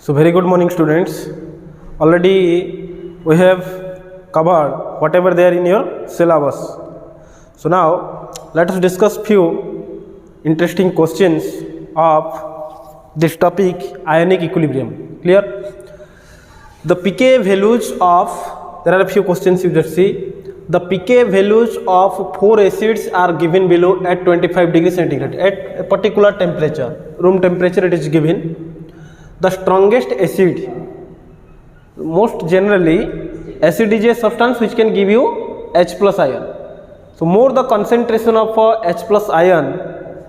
So very good morning students. Already we have covered whatever there in your syllabus. So now let us discuss few interesting questions of this topic, ionic equilibrium. Clear? The pK values of, there are a few questions you just see. The pK values of 4 acids are given below at 25 degrees centigrade at a particular temperature, room temperature it is given. The strongest acid, most generally acid is a substance which can give you H plus ion. So more the concentration of H plus ion,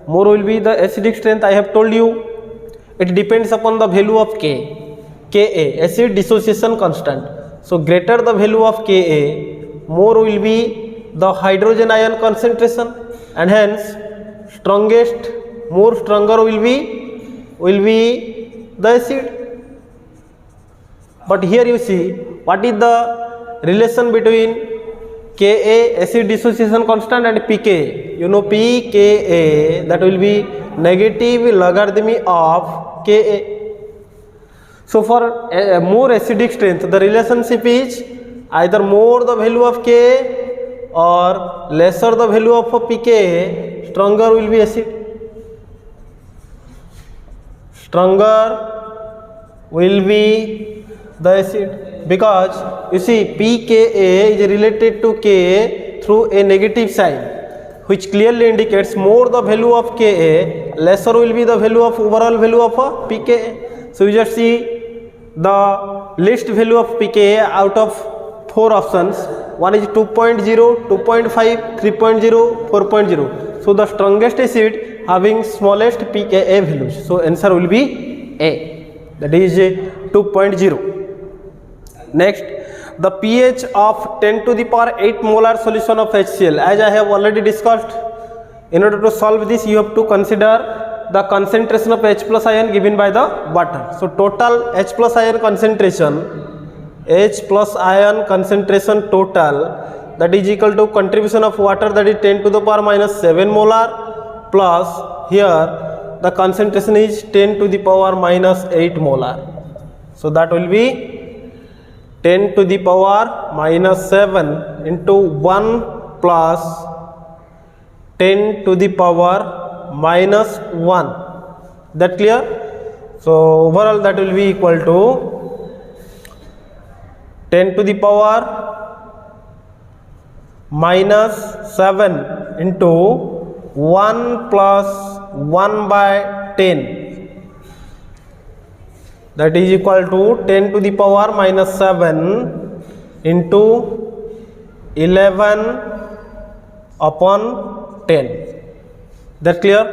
more will be the acidic strength. I have told you it depends upon the value of Ka, acid dissociation constant. So greater the value of Ka, more will be the hydrogen ion concentration, and hence strongest, more stronger will be the acid. But here you see what is the relation between Ka, acid dissociation constant, and pKa. You know pKa, that will be negative logarithm of Ka. So for more acidic strength, the relationship is either more the value of Ka or lesser the value of pKa, stronger will be acid. Stronger will be the acid, because you see pKa is related to Ka through a negative sign, which clearly indicates more the value of Ka, lesser will be the value of overall value of pKa. So you just see the least value of pKa out of 4 options. One is 2.0, 2.5, 3.0, 4.0. So the strongest acid having smallest pKa values. So answer will be A, that is 2.0. Next, the pH of 10 to the power 8 molar solution of HCl. As I have already discussed, in order to solve this you have to consider the concentration of H plus ion given by the water. So total H plus ion concentration, total, that is equal to contribution of water, that is 10 to the power minus 7 molar, plus here the concentration is 10 to the power minus 8 molar. So that will be 10 to the power minus 7 into 1 plus 10 to the power minus 1. That clear? So overall that will be equal to 10 to the power minus 7 into 1 plus 1 by 10. That is equal to 10 to the power minus 7 into 11 upon 10. That clear?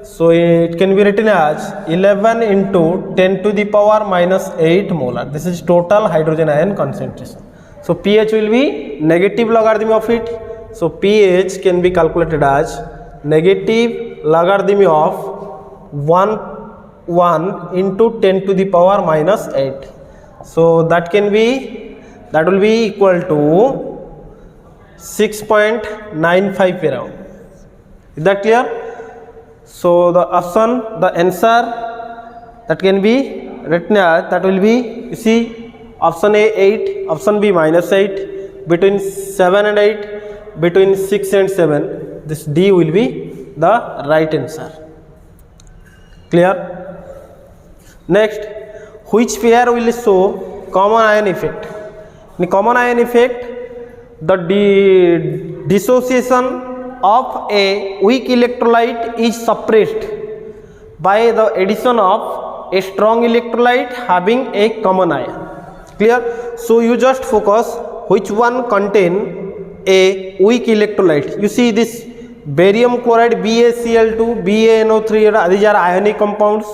So it can be written as 11 into 10 to the power minus 8 molar. This is total hydrogen ion concentration. So pH will be negative logarithm of it. So pH can be calculated as negative logarithm of 1 into 10 to the power minus 8. So that will be equal to 6.95 around. Is that clear? So the option, the answer that can be written as, that will be, you see, option A 8, option B minus 8, between 7 and 8, between 6 and 7. This D will be the right answer. Clear? Next, which pair will show common ion effect? In common ion effect, the dissociation of a weak electrolyte is suppressed by the addition of a strong electrolyte having a common ion. Clear? So you just focus which one contain a weak electrolyte. You see this barium chloride BaCl2, BaNO3, these are ionic compounds.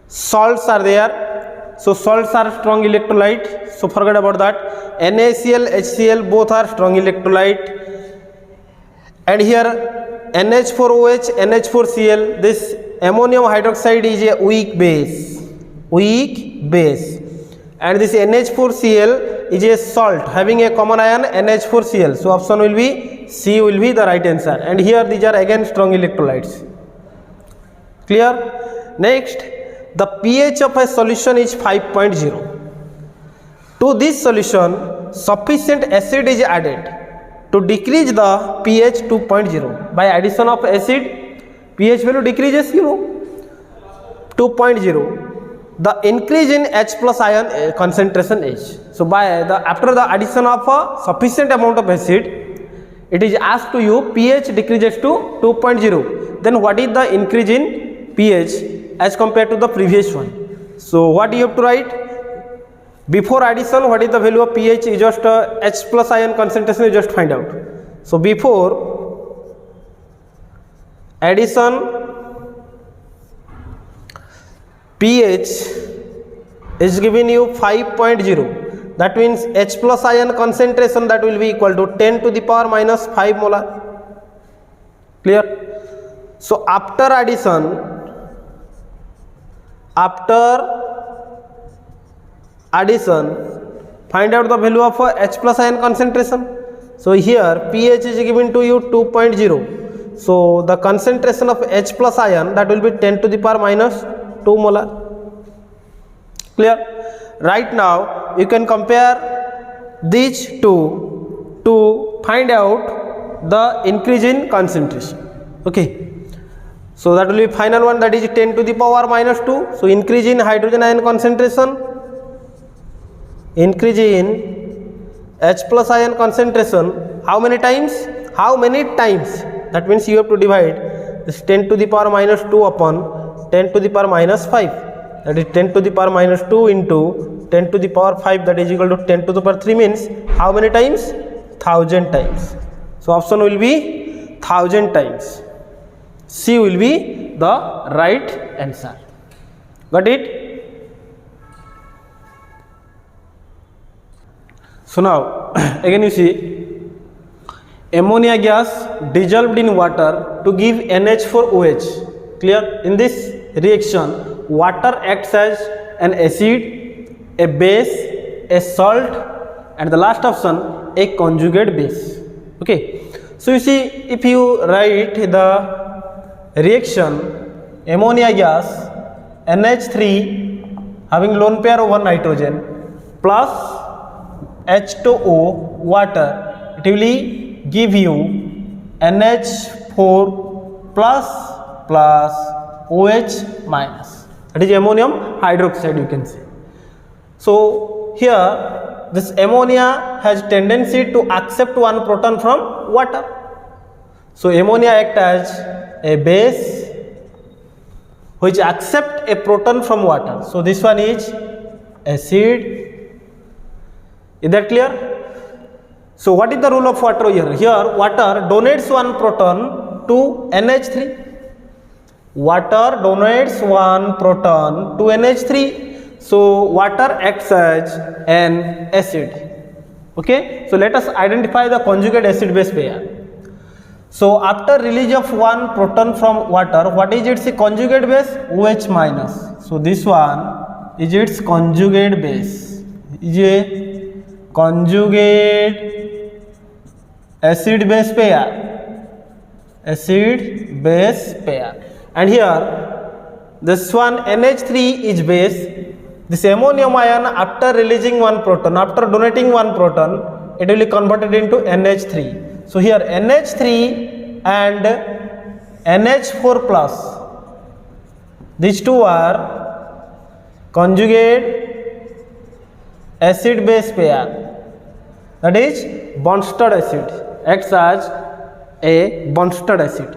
Salts are there, so salts are strong electrolyte, so forget about that. NaCl, HCl both are strong electrolyte, and here NH4OH, NH4Cl, this ammonium hydroxide is a weak base, and this NH4Cl is a salt having a common ion NH4Cl. So option will be C, will be the right answer, and here these are again strong electrolytes. Clear? Next, the pH of a solution is 5.0. To this solution, sufficient acid is added to decrease the pH 2.0. By addition of acid, pH value decreases, 2.0. The increase in H plus ion concentration is. So after the addition of a sufficient amount of acid, it is asked to you pH decreases to 2.0. Then what is the increase in pH as compared to the previous one? So what you have to write? Before addition, what is the value of pH? You just H plus ion concentration, you just find out. So before addition, pH is giving you 5.0. That means H plus ion concentration, that will be equal to 10 to the power minus 5 molar. Clear? So after addition, find out the value of H plus ion concentration. So here pH is given to you 2.0. So the concentration of H plus ion, that will be 10 to the power minus 2 molar. Clear? Right now you can compare these two to find out the increase in concentration. Okay, so that will be final one, that is 10 to the power minus 2. So increase in hydrogen ion concentration, increase in H plus ion concentration, how many times? That means you have to divide this 10 to the power minus 2 upon 10 to the power minus 5. That is 10 to the power minus 2 into 10 to the power 5, that is equal to 10 to the power 3, means how many times? 1000 times. So option will be 1000 times. C will be the right answer. Got it? So now again you see, ammonia gas dissolved in water to give NH4OH. Clear? In this reaction, water acts as an acid, a base, a salt, and the last option, a conjugate base. Okay, so you see, if you write the reaction ammonia gas NH3 having lone pair of one nitrogen plus H2O water, it will give you NH4 plus OH minus, that is ammonium hydroxide, you can say. So here this ammonia has tendency to accept one proton from water. So ammonia acts as a base which accept a proton from water. So this one is acid. Is that clear? So what is the rule of water here? Here water donates one proton to NH3. Water donates one proton to NH3. So water acts as an acid. Okay, so let us identify the conjugate acid base pair. So after release of one proton from water, what is its conjugate base? OH minus. So this one is its conjugate base. Is a conjugate acid base pair. Acid base pair. And here this one NH3 is base. This ammonium ion, after releasing one proton, after donating one proton, it will be converted into NH3. So here NH3 and NH4 plus, these two are conjugate acid base pair, that is Bronsted acid, acts as a Bronsted acid.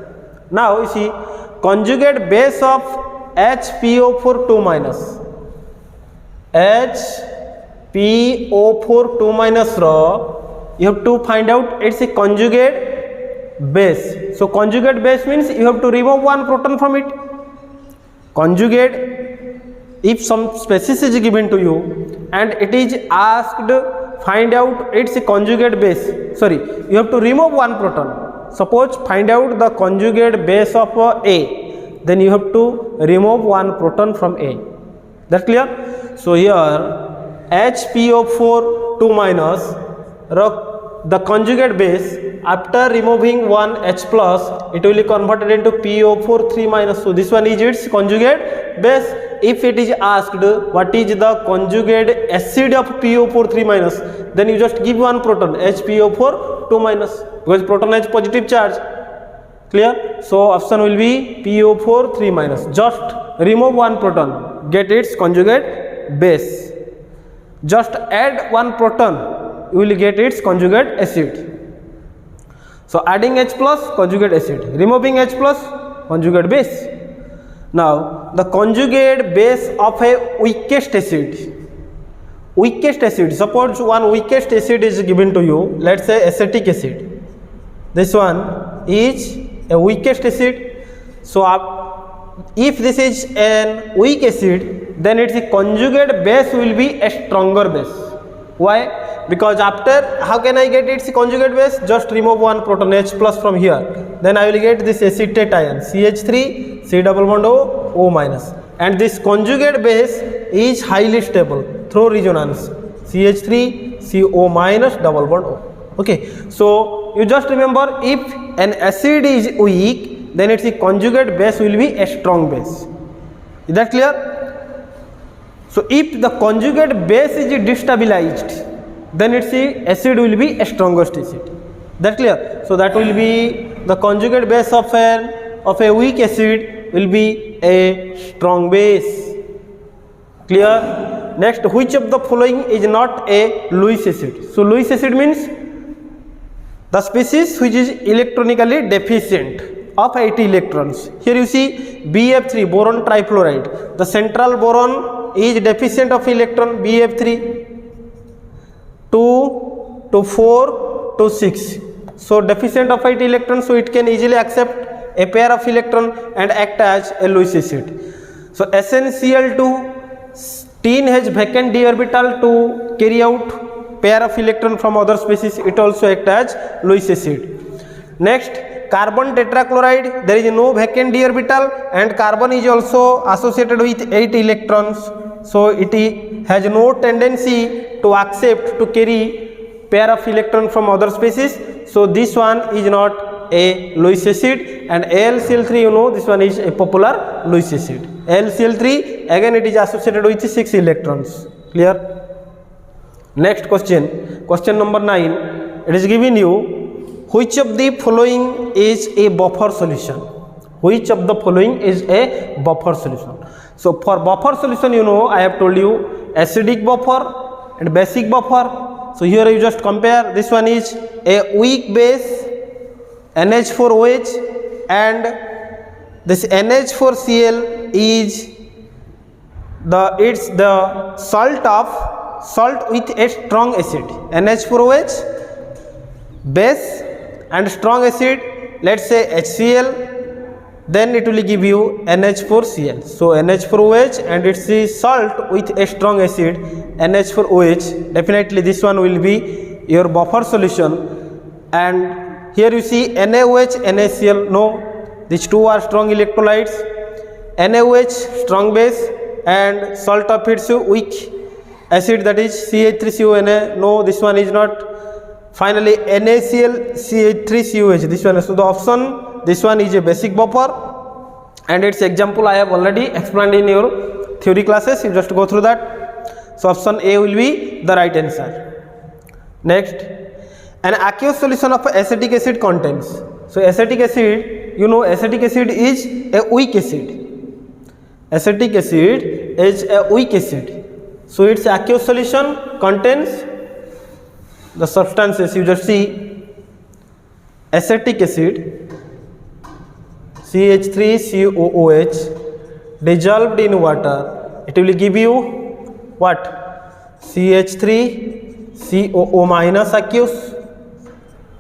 Now you see, conjugate base of HPO4 2 minus, HPO4 2 minus raw, you have to find out its a conjugate base. So conjugate base means you have to remove one proton from it. Conjugate, if some species is given to you and it is asked find out its conjugate base, sorry, you have to remove one proton. Suppose find out the conjugate base of A, then you have to remove one proton from A. That clear? So here HPO4 2 minus, the conjugate base, after removing one H plus, it will be converted into PO4 3 minus. So this one is its conjugate base. if it is asked what is the conjugate acid of PO4 3 minus, then you just give one proton HPO4 2 minus, because proton has positive charge. Clear? So option will be PO4 3 minus. Just remove one proton, get its conjugate base. Just add one proton, you will get its conjugate acid. So adding H plus, conjugate acid, removing H plus, conjugate base. Now the conjugate base of a weakest acid. Weakest acid, suppose one weakest acid is given to you, let's say acetic acid. This one is a weakest acid. So if this is an weak acid, then its conjugate base will be a stronger base. Why? Because after, how can I get its conjugate base? Just remove one proton H plus from here, then I will get this acetate ion CH3 C double bond O minus, and this conjugate base is highly stable through resonance CH3 CO minus double bond O. Okay, so you just remember, if an acid is weak, then its conjugate base will be a strong base. Is that clear? So if the conjugate base is destabilized, then its acid will be a strongest acid. That clear? So that will be the conjugate base of a weak acid will be a strong base. Clear? Next, which of the following is not a Lewis acid? So Lewis acid means the species which is electronically deficient of 80 electrons. Here you see BF3, boron trifluoride. The central boron is deficient of electron BF3, 2 to 4 to 6. So deficient of 8 electrons, so it can easily accept a pair of electron and act as a Lewis acid. So SnCl2 tin has vacant d orbital to carry out pair of electron from other species, it also act as Lewis acid. Next, carbon tetrachloride, there is no vacant d orbital and carbon is also associated with 8 electrons, so it has no tendency to accept to carry pair of electron from other species, so this one is not a Lewis acid. And AlCl3, you know, this one is a popular Lewis acid. AlCl3, again it is associated with 6 electrons. Clear? Next question, question number 9. It is given you, which of the following is a buffer solution? Which of the following is a buffer solution? So for buffer solution, you know, I have told you acidic buffer and basic buffer. So here you just compare, this one is a weak base NH4OH, and this NH4Cl is the salt with a strong acid. NH4OH base and strong acid, let's say HCl, then it will give you NH4Cl. So NH4OH and it's the salt with a strong acid NH4OH, definitely this one will be your buffer solution. And here you see NaOH, NaCl, no, these two are strong electrolytes. NaOH strong base and salt of its weak acid, that is CH3CONa, no, this one is not. Finally NaCl CH3COH, this one. So the option, this one is a basic buffer, and its example I have already explained in your theory classes, you just go through that. So option A will be the right answer. Next, an aqueous solution of acetic acid contains. So acetic acid, you know, acetic acid is a weak acid. Acetic acid is a weak acid. So its aqueous solution contains the substances, you just see acetic acid CH3COOH dissolved in water, it will give you what? CH3COO minus aqueous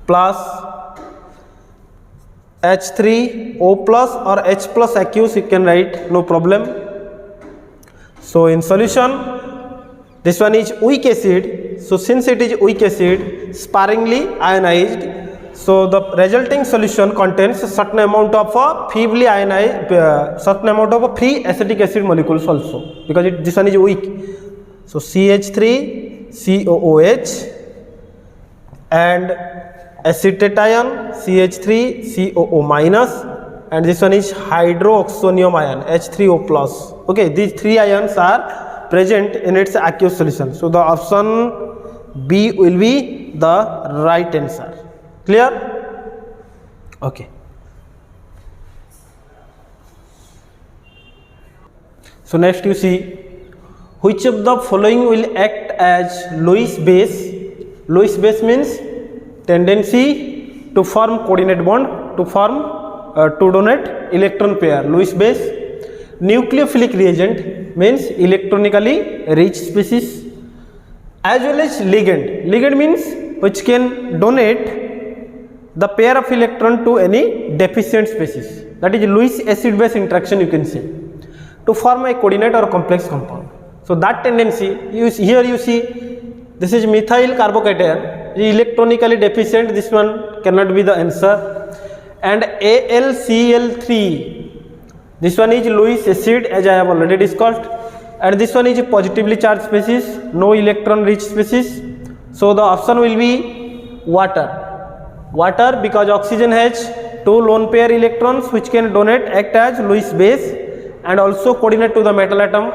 plus H3O plus or H plus aqueous, you can write, no problem. So in solution, this one is weak acid. So since it is weak acid, sparingly ionized, so the resulting solution contains a certain amount of feebly ionized, certain amount of free acetic acid molecules also, because this one is weak. So CH3COOH and acetate ion CH3COO minus and this one is hydroxonium ion H3O plus. Okay, these three ions are present in its aqueous solution. So the option B will be the right answer. Clear? Okay. So next you see, which of the following will act as Lewis base? Lewis base means tendency to form coordinate bond, to form to donate electron pair. Lewis base. Nucleophilic reagent means electronically rich species, as well as ligand. Ligand means which can donate the pair of electron to any deficient species. That is Lewis acid base interaction, you can say, to form a coordinate or complex compound. So that tendency, here you see, this is methyl carbocation, electronically deficient, this one cannot be the answer. And AlCl3, this one is Lewis acid, as I have already discussed, and this one is a positively charged species, no electron rich species. So the option will be water. Water, because oxygen has two lone pair electrons which can donate, act as Lewis base and also coordinate to the metal atom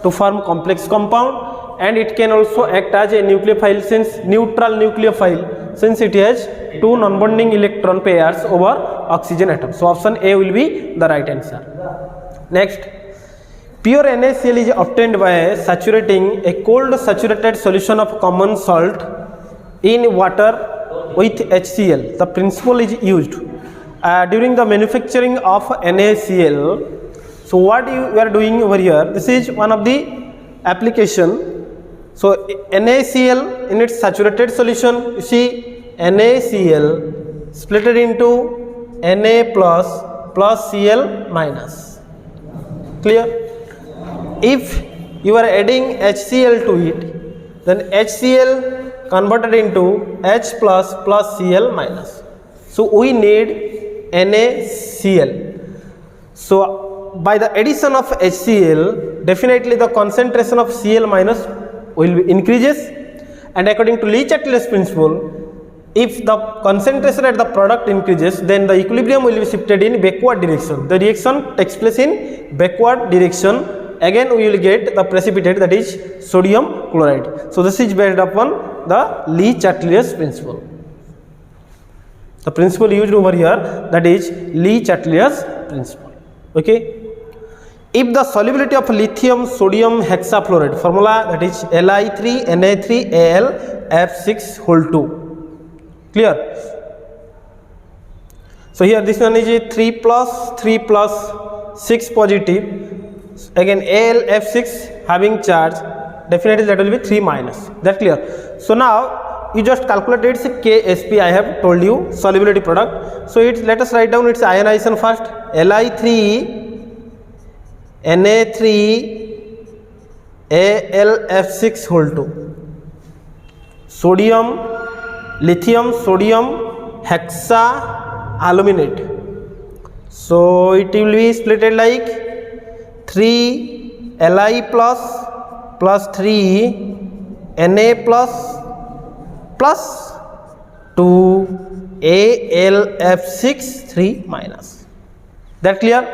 to form complex compound, and it can also act as a nucleophile, since neutral nucleophile, since it has two non-bonding electron pairs over oxygen atom. So option A will be the right answer. Next, pure NaCl is obtained by saturating a cold saturated solution of common salt in water with HCl. The principle is used during the manufacturing of NaCl. So what we are doing over here, this is one of the application. So NaCl in its saturated solution, you see NaCl split it into Na plus Cl minus. Clear? If you are adding HCl to it, then HCl converted into H plus Cl minus. So we need NaCl. So by the addition of HCl, definitely the concentration of Cl minus will be increases, and according to Le Chatelier's principle, if the concentration at the product increases, then the equilibrium will be shifted in backward direction. The reaction takes place in backward direction. Again we will get the precipitate, that is sodium chloride. So this is based upon the Le Chatelier's principle. The principle used over here, that is Le Chatelier's principle. Okay. If the solubility of lithium sodium hexafluoride, formula that is Li3Na3Al F6 clear? So here this one is a 3 plus 6 positive, again Al(F6) having charge, definitely that will be 3 minus. That clear? So now you just calculate its Ksp. I have told you solubility product. So it's, let us write down its ionization first. Li3Na3Al(F6) sodium, lithium sodium hexaaluminate. So it will be splitted like 3 Li plus 3 Na plus 2 Al(F6) 3 minus. That clear?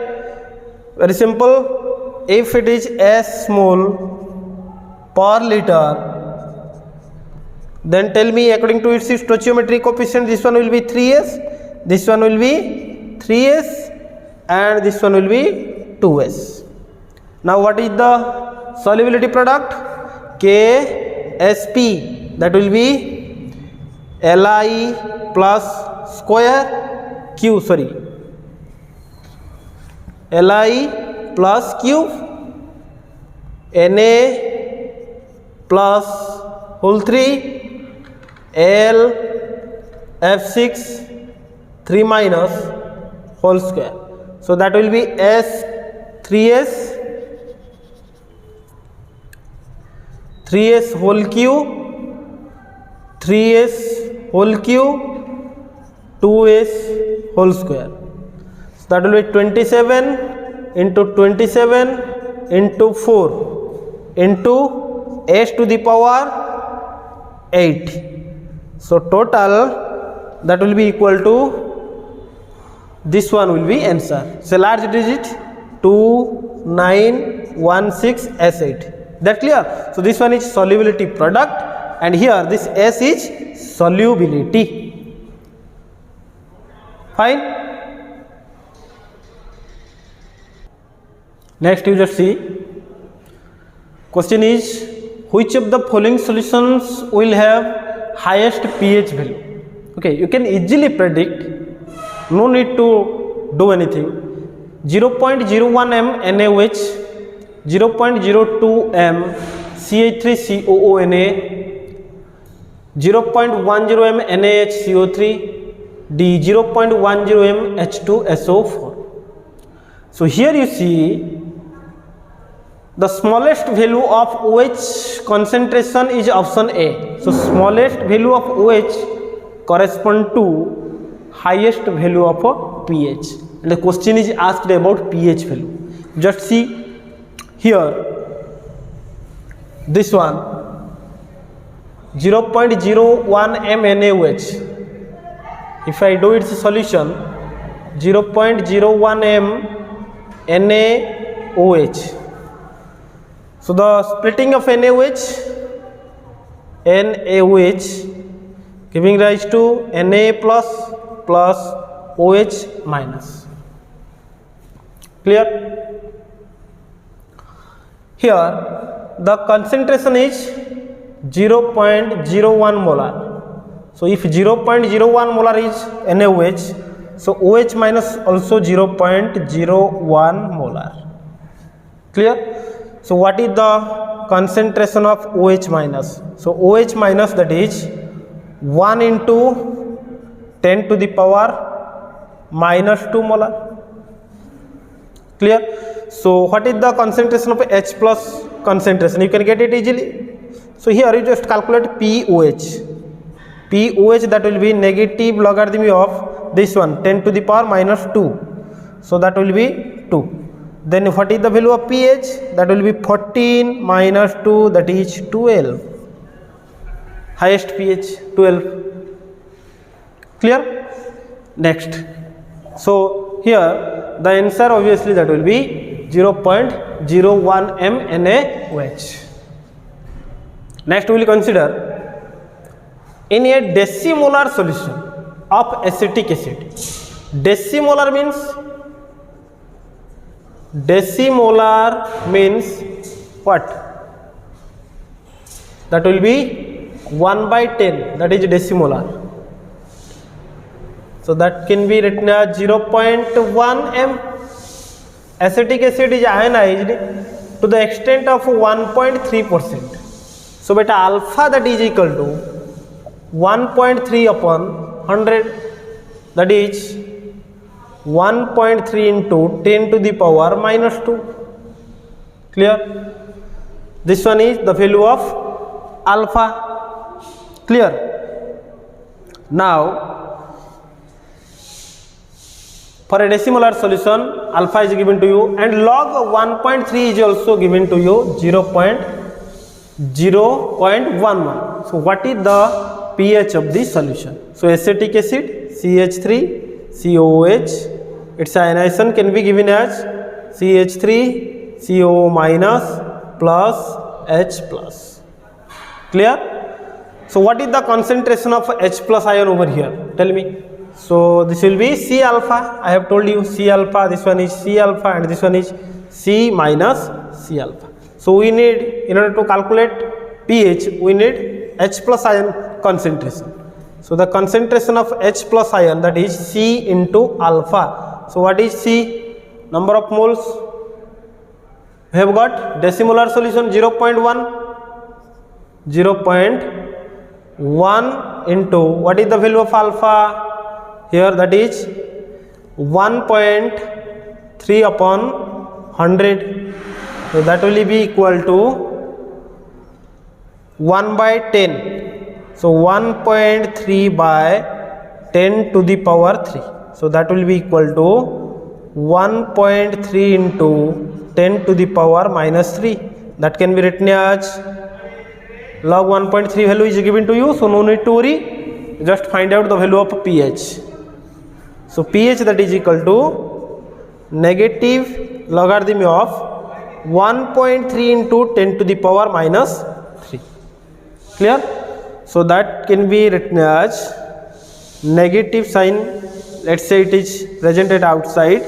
Very simple. If it is S mole per liter, then tell me according to its stoichiometric coefficient, this one will be 3s, this one will be 3s, and this one will be 2s. Now what is the solubility product? Ksp, that will be Li plus square Q, Li plus cube Na plus whole 3 Al(F6) 3 minus whole square. So that will be S 3s whole cube, 3s whole cube, 2s whole square. So that will be 27 into 27 into 4 into s to the power 8. So total that will be equal to this one will be answer. So large digit 2916S8. That clear? So this one is solubility product, and here this S is solubility. Fine. Next you just see, question is, which of the following solutions will have highest pH value? Okay, you can easily predict, no need to do anything. 0.01 m NaOH, 0.02 m CH3COONA, 0.10 m NaHCO3, D 0.10 m H2SO4. So here you see the smallest value of OH concentration is option A. So smallest value of OH correspond to highest value of pH, and the question is asked about pH value. Just see here, this one 0.01 m NaOH. If I do its solution, 0.01 m NaOH. So the splitting of NaOH giving rise to Na plus plus OH minus. Clear? Here the concentration is 0.01 molar. So if 0.01 molar is NaOH, so OH minus also 0.01 molar. Clear? So what is the concentration of OH minus? So OH minus, that is 1 into 10 to the power minus 2 molar. Clear? So what is the concentration of H plus concentration? You can get it easily. So here you just calculate POH. POH, that will be negative logarithm of this one, 10 to the power minus 2. So that will be 2. Then what is the value of pH? That will be 14 minus 2, that is 12. Highest pH 12. Clear? Next. So here the answer obviously that will be 0.01 m NaOH. Next we will consider, in a decimolar solution of acetic acid. Decimolar means what? That will be 1 by 10, that is decimolar. So that can be written as 0.1 m. Acetic acid is ionized to the extent of 1.3%. So beta alpha, that is equal to 1.3 upon 100, that is 1.3 into 10 to the power minus 2. Clear? This one is the value of alpha. Clear? Now for a decimolar solution, alpha is given to you, and log of 1.3 is also given to you, 0.11. So what is the pH of the solution? So acetic acid, CH3 COOH, its ionization can be given as CH3 CO minus plus H plus. Clear? So what is the concentration of H plus ion over here? Tell me. So this will be C alpha. I have told you C alpha. This one is C alpha, and this one is C minus C alpha. So we need, in order to calculate pH, we need H plus ion concentration. So the concentration of H plus ion, that is C into alpha. So what is C? Number of moles. We have got decimolar solution 0.1. 0.1 into, what is the value of alpha? Here that is 1.3 upon 100. So that will be equal to 1 by 10. So 1.3 by 10 to the power 3. So that will be equal to 1.3 into 10 to the power minus 3. That can be written as log 1.3 value is given to you. So no need to worry. Just find out the value of pH. So pH that is equal to negative logarithm of 1.3 into 10 to the power minus 3. Clear? So that can be written as negative sign, let's say it is presented outside.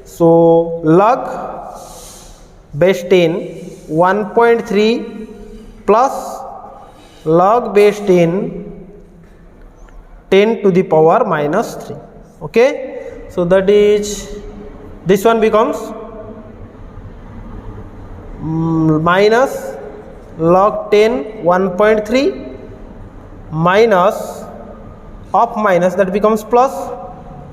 So log base 10 1.3 plus log base 10 to the power minus 3. Okay, so that is, this one becomes minus log 10 1.3 minus of minus, that becomes plus,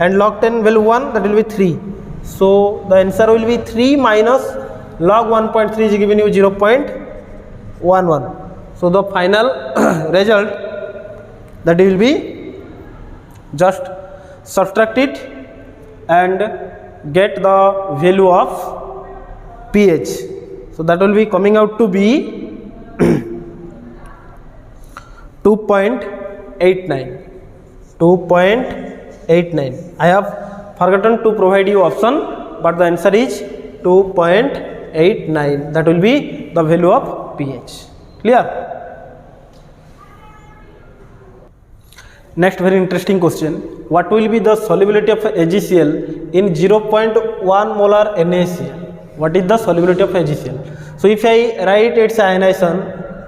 and log 10 value 1, that will be 3. So the answer will be 3 minus log 1.3 is given you 0.11. So the final result, that will be, just subtract it and get the value of pH. So that will be coming out to be 2.89. I have forgotten to provide you option, but the answer is 2.89. That will be the value of pH. Clear? Next very interesting question. What will be the solubility of AgCl in 0.1 molar NaCl? What is the solubility of AgCl? So if I write its ionization,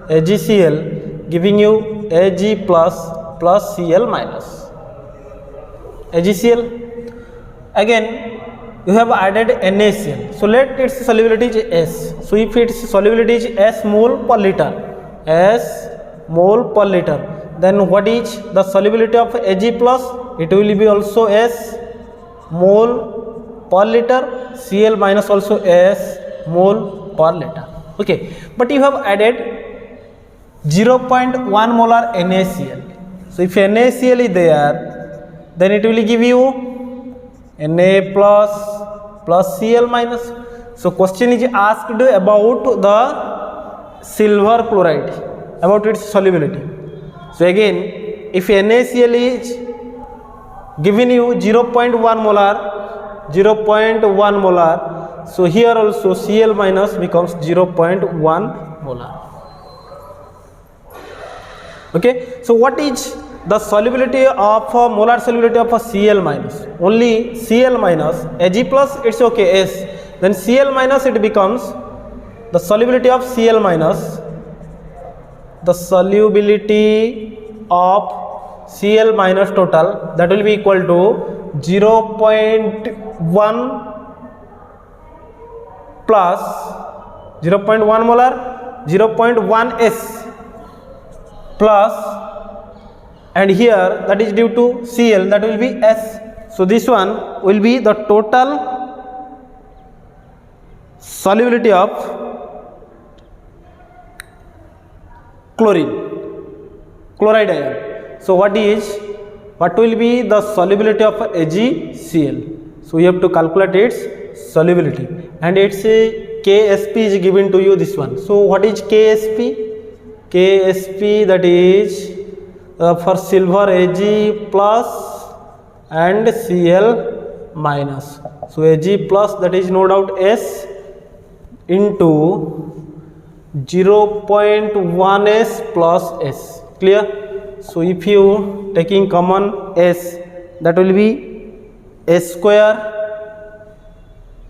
AgCl giving you Ag plus plus Cl minus. AgCl, again you have added NaCl. So let its solubility is S. So if its solubility is S mole per liter, then what is the solubility of Ag plus? It will be also S mole per liter, Cl minus also S mole per liter. Okay, but you have added 0.1 molar NaCl. So if NaCl is there, then it will give you Na plus Cl minus. So question is asked about the silver chloride, about its solubility. So again, if NaCl is given you 0.1 molar, so here also Cl minus becomes 0.1 molar. Okay, so what is the solubility of molar solubility of a Cl minus? Only Cl minus. Ag plus it's okay, S. Then Cl minus, it becomes the solubility of Cl minus. The solubility of Cl minus total, that will be equal to 0.1 plus 0.1 molar, 0.1 S plus, and here that is due to Cl, that will be S. So this one will be the total solubility of chloride ion. So what will be the solubility of AgCl? So we have to calculate its solubility, and its Ksp is given to you, this one. So what is Ksp? Ksp, that is for silver Ag plus and Cl minus. So Ag plus, that is no doubt S into 0.1 S plus S. Clear? So if you taking common S, that will be S square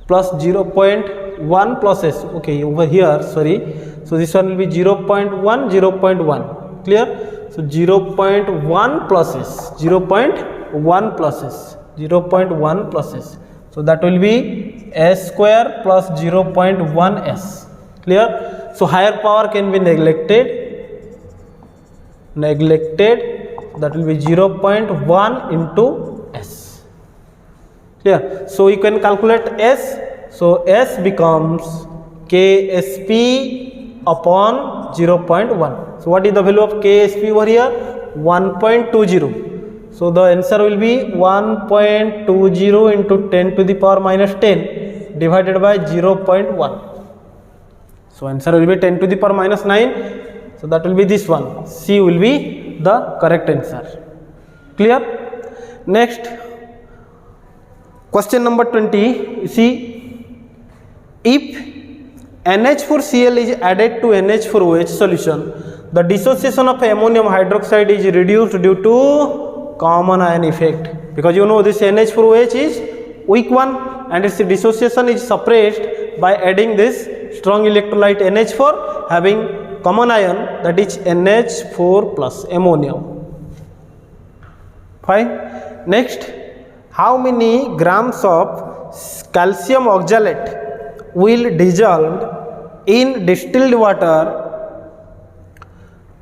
plus 0.1 plus S. Okay, over here, sorry. So this one will be 0.1, 0.1. Clear? So 0.1 plus S, 0.1 plus S, 0.1 plus S. So that will be S square plus 0.1 S. Clear? So higher power can be neglected, that will be 0.1 into S. Clear? So you can calculate S. So S becomes Ksp upon 0.1. So what is the value of Ksp over here? 1.20. So the answer will be 1.20 into 10 to the power minus 10 divided by 0.1. So answer will be 10 to the power minus 9. So that will be this one. C will be the correct answer. Clear? Next, Question number 20, you see, if NH4Cl is added to NH4OH solution, the dissociation of ammonium hydroxide is reduced due to common ion effect, because you know this NH4OH is weak one and its dissociation is suppressed by adding this strong electrolyte NH4 having common ion, that is NH4 plus ammonium. Fine. Next, how many grams of calcium oxalate will dissolve in distilled water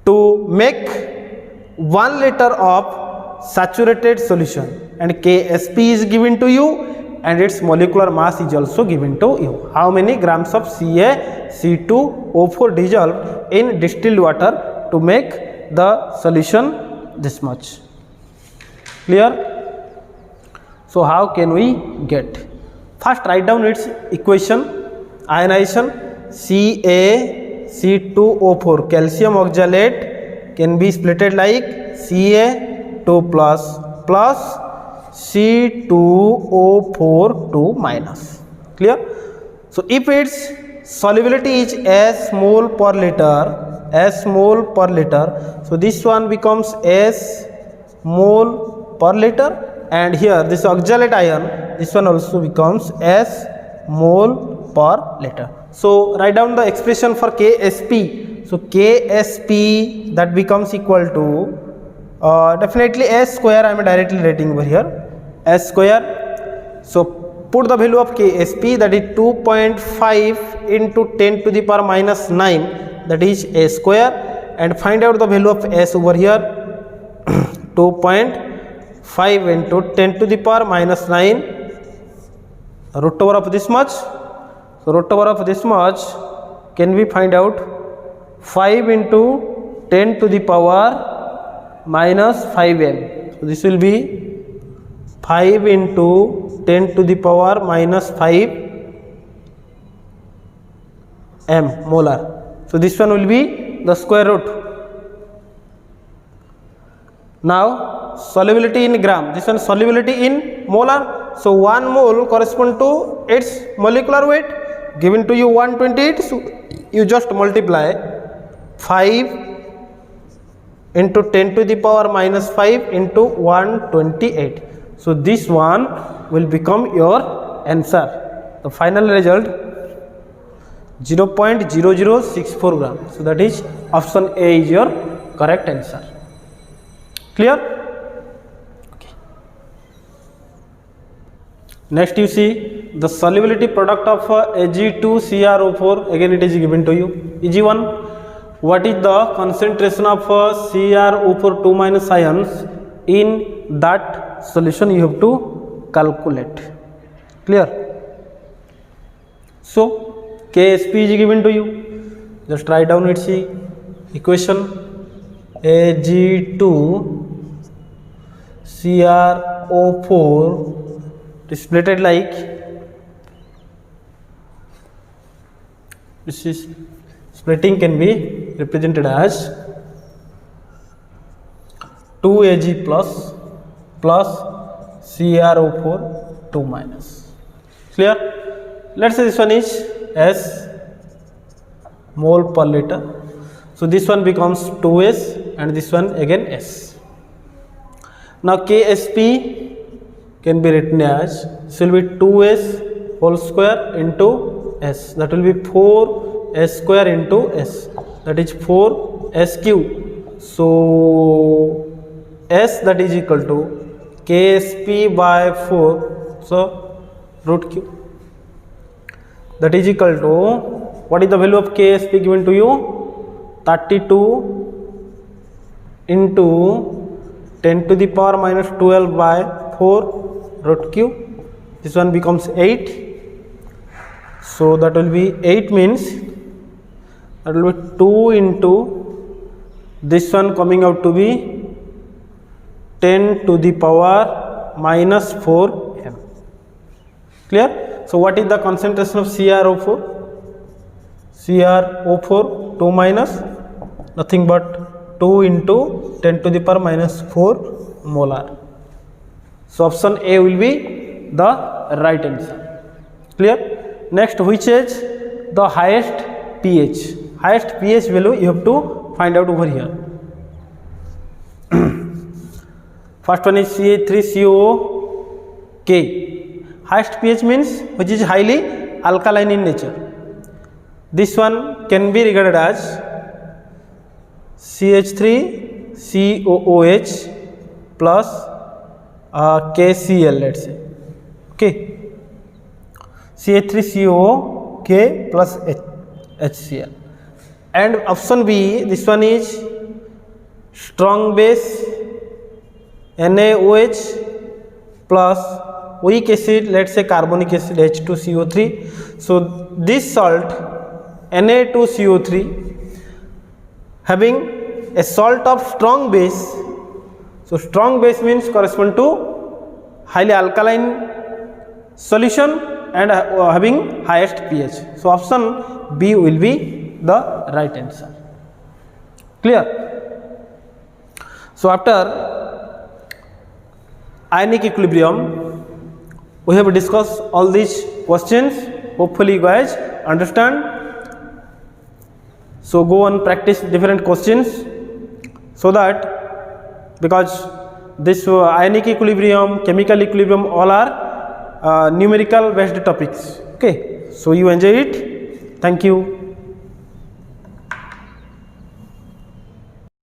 to make 1 liter of saturated solution, and Ksp is given to you and its molecular mass is also given to you. How many grams of CaC2O4 dissolved in distilled water to make the solution this much? Clear? So how can we get? First write down its equation. Ionization CaC2O4, calcium oxalate can be splitted like Ca2 plus C2O4 2 minus. Clear? So if its solubility is S mole per liter, so this one becomes S mole per liter, and here this oxalate ion, this one also becomes S mole per liter. So write down the expression for Ksp. So Ksp, that becomes equal to definitely S square. I am directly writing over here S square. So put the value of Ksp, that is 2.5 into 10 to the power minus 9, that is A square, and find out the value of S over here. 2.5 into 10 to the power minus 9, root over of this much. So root over of this much can we find out 5 into 10 to the power minus 5m. So this will be 5 into 10 to the power minus 5m molar. So this one will be the square root. Now solubility in gram, this one solubility in molar. So 1 mole correspond to its molecular weight, given to you 128. So you just multiply 5 into 10 to the power minus 5 into 128. So this one will become your answer. The final result 0.0064 gram. So that is option A is your correct answer. Clear? Okay. Next you see the solubility product of Ag2CrO4. Again it is given to you. Easy one. What is the concentration of CrO4 2 minus ions in that solution? You have to calculate. Clear? So Ksp is given to you. Just write down its equation. Ag2CrO4 splitted like this is splitting can be represented as 2Ag plus CrO4 2 minus. Clear? Let's say this one is S mole per liter. So this one becomes 2S and this one again S. Now Ksp can be written as, this will be 2S whole square into S, that will be 4S square into S, that is 4S cube. So S, that is equal to Ksp by 4, so root q, that is equal to, what is the value of Ksp given to you? 32 into 10 to the power minus 12 by 4 root q. This one becomes 8. So that will be 8 means that will be 2 into this one coming out to be 10 to the power minus 4m. Clear? So what is the concentration of CrO4? CrO4 2 minus nothing but 2 into 10 to the power minus 4 molar. So option A will be the right answer. Clear? Next, which is the highest pH? Highest pH value you have to find out over here. First one is CH3COOK. Highest pH means which is highly alkaline in nature. This one can be regarded as CH3COOH plus KCl, let's say. Okay, CH3COOK plus HCl. And option B, this one is strong base NaOH plus weak acid, let's say carbonic acid H2CO3. So this salt Na2CO3 having a salt of strong base. So strong base means correspond to highly alkaline solution and having highest pH. So option B will be the right answer. Clear? So after ionic equilibrium, we have discussed all these questions. Hopefully you guys understand. So go and practice different questions, so that, because this ionic equilibrium, chemical equilibrium, all are numerical based topics. Okay, so you enjoy it. Thank you.